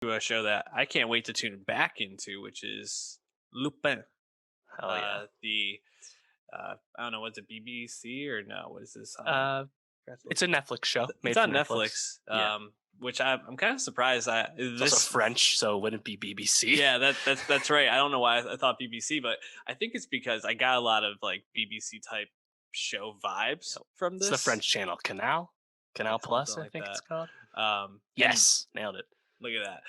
To a show that I can't wait to tune back into, which is Lupin. Hell yeah. The I don't know, what's it, BBC or no? What is this? Uh, Forgot to look it's a Netflix show it's made for on Netflix. Netflix. Yeah. Which I'm kind of surprised. It's also This French, so it wouldn't be BBC. Yeah, that's right. I don't know why I thought BBC, but I think it's because I got a lot of like BBC type show vibes Yep. from It's the this. French channel Canal. Yeah, Canal something Plus, I like think it's that. called. And Yes, nailed it. Look at that.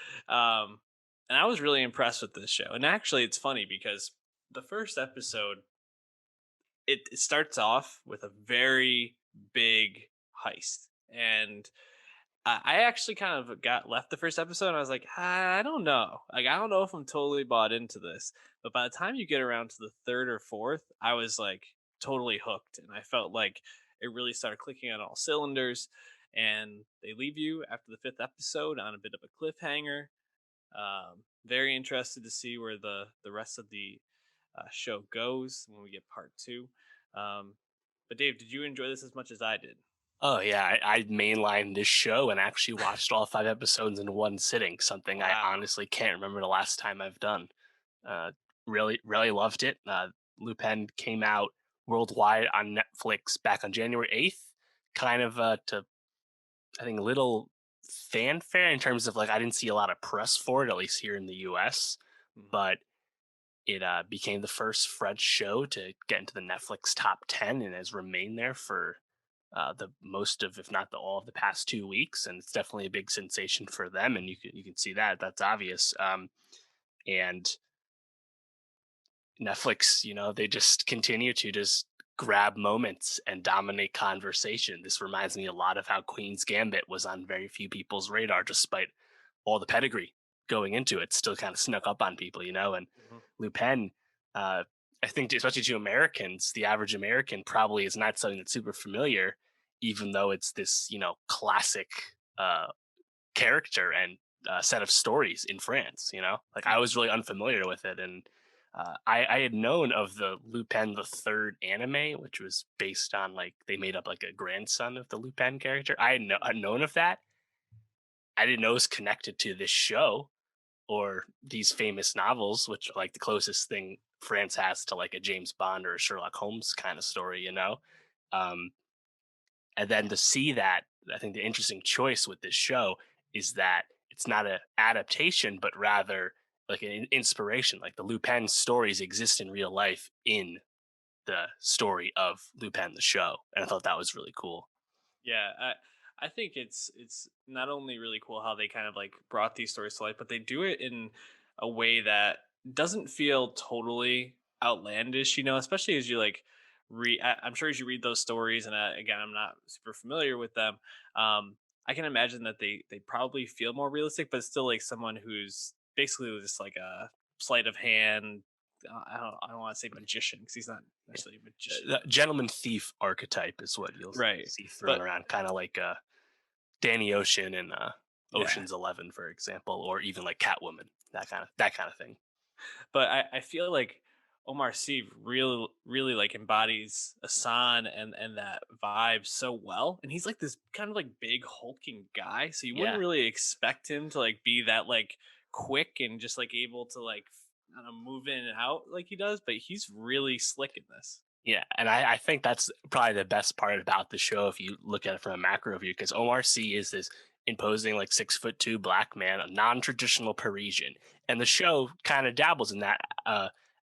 And I was really impressed with this show. And actually, it's funny because the first episode, it starts off with a very big heist. And I actually kind of got left the first episode and I was like, I don't know. Like, I don't know if I'm totally bought into this. But by the time you get around to the third or fourth, I was like totally hooked. And I felt like it really started clicking on all cylinders. And they leave you after the fifth episode on a bit of a cliffhanger. Very interested to see where the rest of the show goes when we get part two. Um, but Dave, did you enjoy this as much as I did? Oh yeah, I mainlined this show and actually watched all 5 episodes in one sitting. Something I Wow. honestly can't remember the last time I've done. Uh, really loved it. Lupin came out worldwide on Netflix back on January 8th. Kind of to I think little fanfare in terms of like I didn't see a lot of press for it, at least here in the U.S. Mhm. But it became the first French show to get into the Netflix top 10 and has remained there for the most of, if not the all of the past 2 weeks. And it's definitely a big sensation for them. And you can see that that's obvious. And Netflix, they just continue to just grab moments and dominate conversation. This reminds me a lot of how Queen's Gambit was on very few people's radar, despite all the pedigree going into it. Still kind of snuck up on people, and Mhm. Lupin, uh, I think, especially to Americans, the average American probably is not something that's super familiar, even though it's this, classic uh, character and set of stories in France. Like I was really unfamiliar with it, and I had known of the Lupin the Third anime, which was based on like they made up like a grandson of the Lupin character. I'd known of that. I didn't know it was connected to this show or these famous novels, which are like the closest thing France has to like a James Bond or a Sherlock Holmes kind of story. Um, and then to see that, I think the interesting choice with this show is that it's not an adaptation, but rather like an inspiration. Like the Lupin stories exist in real life in the story of Lupin the show, and I thought that was really cool. Yeah, I think it's not only really cool how they kind of like brought these stories to life, but they do it in a way that doesn't feel totally outlandish. Especially as you like read. I'm sure as you read those stories, and again, I'm not super familiar with them. I can imagine that they probably feel more realistic, but still like someone who's basically just like a sleight of hand. I don't want to say magician because he's not Yeah. necessarily a magician, The gentleman thief archetype is what you'll right? see thrown But around, kind of like Danny Ocean in yeah, Ocean's 11, for example, or even like Catwoman, that kind of thing. but I feel like Omar Sy really like embodies Asan and that vibe so well. And he's like this kind of like big hulking guy. So you wouldn't Yeah, really expect him to like be that like quick and just like able to like I don't know, move in and out like he does, but he's really slick in this. yeah, and I think that's probably the best part about the show if you look at it from a macro view, because Omar Sy is this imposing like 6'2" black man, a non-traditional Parisian, and the Mhm. show kind of dabbles in that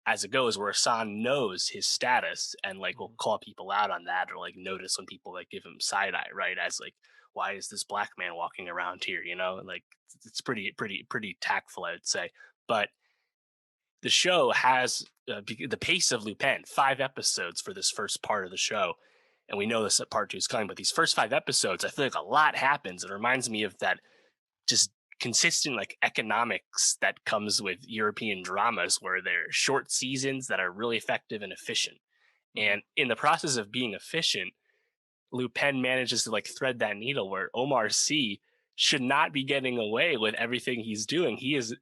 as it goes, where Hassan knows his status and like will Mhm. call people out on that or like notice when people like give him side eye, right? As like, why is this black man walking around here? And like it's pretty tactful, I would say, but the show has the pace of Lupin, 5 episodes for this first part of the show. And we know this at part two is coming, but these first 5 episodes, I feel like a lot happens. It reminds me of that just consistent like economics that comes with European dramas where they're short seasons that are really effective and efficient. Mhm. And in the process of being efficient, Lupin manages to like thread that needle where Omar Sy should not be getting away with everything he's doing. He is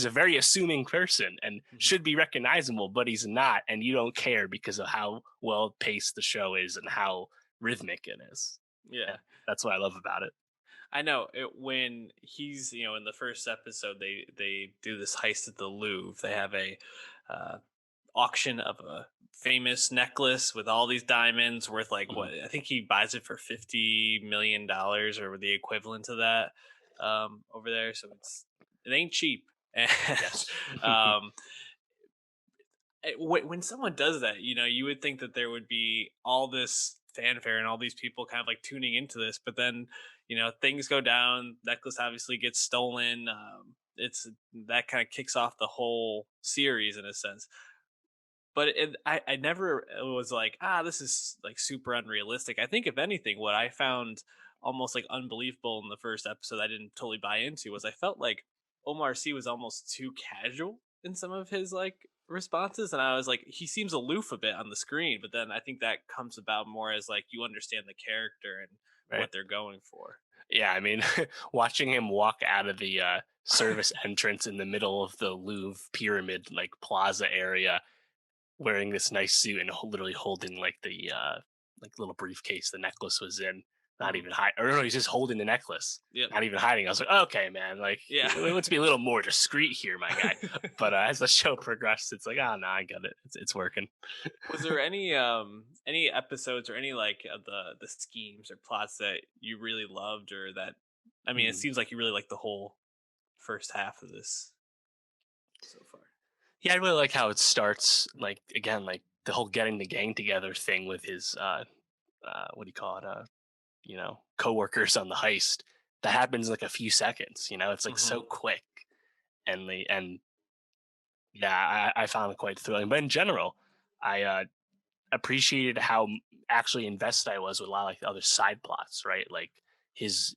a very assuming person and Mhm. should be recognizable, but he's not, and you don't care because of how well paced the show is and how rhythmic it is. Yeah. And that's what I love about it. I know it, when he's in the first episode they do this heist at the Louvre. They have a uh, auction of a famous necklace with all these diamonds worth like Mhm. what I think he buys it for $50 million or the equivalent to that over there. So it ain't cheap. And Yes. um, when someone does that, you would think that there would be all this fanfare and all these people kind of like tuning into this, but then things go down. Necklace obviously gets stolen. It's that kind of kicks off the whole series in a sense. But I never was like, this is like super unrealistic. I think if anything, what I found almost like unbelievable in the first episode, I didn't totally buy into, was I felt like Omar C was almost too casual in some of his like responses, and I was like, he seems aloof a bit on the screen, but then I think that comes about more as like you understand the character and Right. what they're going for. Yeah, I mean, watching him walk out of the service entrance in the middle of the Louvre pyramid like plaza area, wearing this nice suit and literally holding like the like little briefcase the necklace was in, not Mhm. even hide, or no, he's just holding the necklace, Yep. not even hiding. I was like, okay, man, like Yeah. let's be a little more discreet here, my guy. But as the show progressed, it's like, oh no, I get it, it's working. Was there any episodes or any like the schemes or plots that you really loved, or that, I mean, it Hmm. seems like you really like the whole first half of this so far. Yeah, I really like how it starts. Like again, like the whole getting the gang together thing with his what do you call it? Coworkers on the heist. That happens in like a few seconds. It's like Hmm. so quick, and yeah, I found it quite thrilling. But in general, I appreciated how actually invested I was with a lot of like the other side plots, right? Like his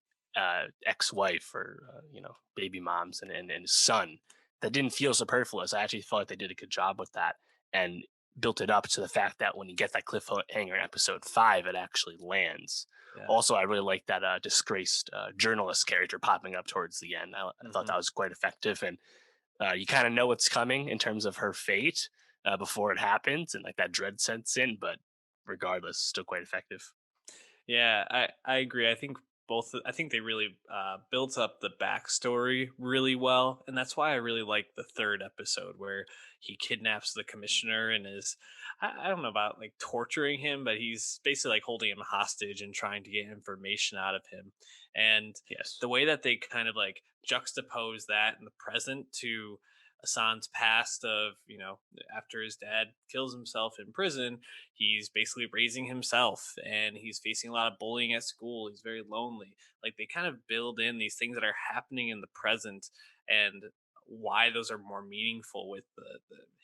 ex-wife or baby moms and his son. That didn't feel superfluous. I actually felt like they did a good job with that and built it up to the fact that when you get that cliffhanger in episode 5, it actually lands. Yeah. Also, I really like that disgraced journalist character popping up towards the end. I thought Hmm. that was quite effective, and you kind of know what's coming in terms of her fate before it happens, and like that dread sets in. But regardless, still quite effective. Yeah, I agree. I think they really built up the backstory really well, and that's why I really like the third episode where he kidnaps the commissioner and is, I don't know about like torturing him, but he's basically like holding him hostage and trying to get information out of him. And Yes. the way that they kind of like juxtapose that in the present to Hassan's past of, after his dad kills himself in prison, he's basically raising himself and he's facing a lot of bullying at school. He's very lonely. Like they kind of build in these things that are happening in the present and why those are more meaningful with the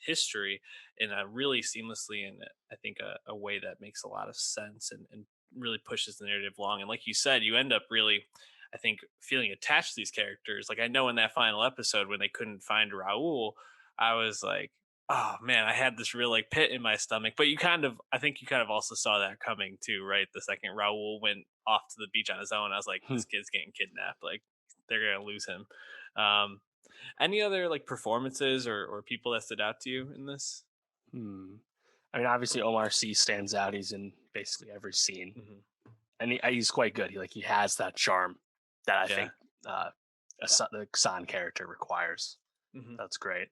history in a really seamlessly, and I think a way that makes a lot of sense and really pushes the narrative along. And like you said, you end up really, I think, feeling attached to these characters. Like I know in that final episode when they couldn't find Raul, I was like, oh man, I had this real like pit in my stomach. But I think you kind of also saw that coming too, right? The second Raul went off to the beach on his own, I was like, this kid's getting kidnapped. Like they're gonna lose him. Um, any other like performances or people that stood out to you in this? Hmm. I mean, obviously Omar C stands out. He's in basically every scene, Hmm. and he's quite good. He has that charm that I Yeah. think the San character requires. Hmm. That's great.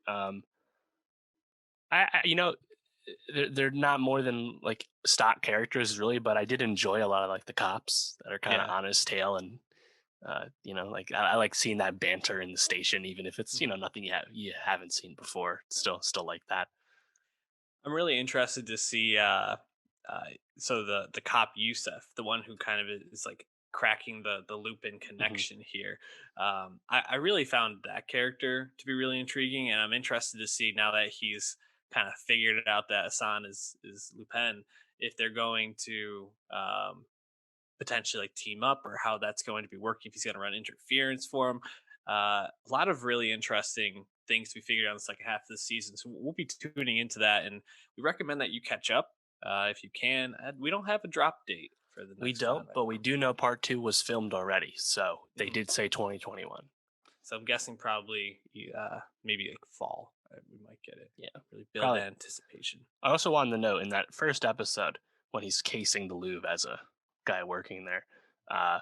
They're not more than like stock characters really, but I did enjoy a lot of like the cops that are kind of Yeah. on his tail, and like I like seeing that banter in the station, even if it's Mhm. nothing you haven't seen before. Still like that. I'm really interested to see. Uh, so the cop Yusef, the one who kind of is like cracking the Lupin Hmm. connection here. I really found that character to be really intriguing, and I'm interested to see now that he's kind of figured it out that Hassan is Lupin, if they're going to potentially like team up or how that's going to be working, if he's going to run interference for him. A lot of really interesting things to be figured out in the second half of the season. So we'll be tuning into that, and we recommend that you catch up if you can. We don't have a drop date for the We next five, don't, I but we don't do know part two was filmed already, so they think. Mhm. did say 2021. So I'm guessing probably maybe like fall. We might get it. Yeah, Really build probably. anticipation. I also wanted to note in that first episode when he's casing the Louvre as a guy working there. Uh,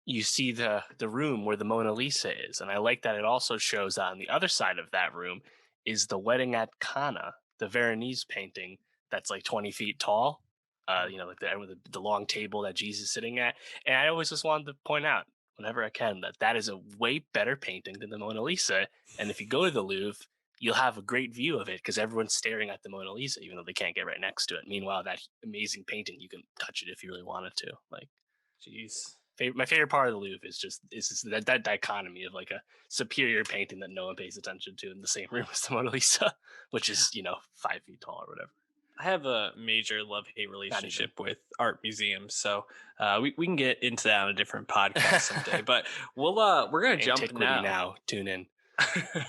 you see the room where the Mona Lisa is, and I like that it also shows on the other side of that room is the Wedding at Cana, the Veronese painting that's like 20 feet tall. Like the long table that Jesus is sitting at. And I always just wanted to point out, whenever I can, that that is a way better painting than the Mona Lisa. And if you go to the Louvre, you'll have a great view of it because everyone's staring at the Mona Lisa, even though they can't get right next to it. Meanwhile, that amazing painting, you can touch it if you really wanted to. Like, Jeez. my favorite part of the Louvre is just that dichotomy of like a superior painting that no one pays attention to in the same room as the Mona Lisa, which is 5 feet tall or whatever. I have a major love hate Not even. relationship with art museums, so we can get into that on a different podcast someday. But we're gonna jump Antiquity now. now. Tune in.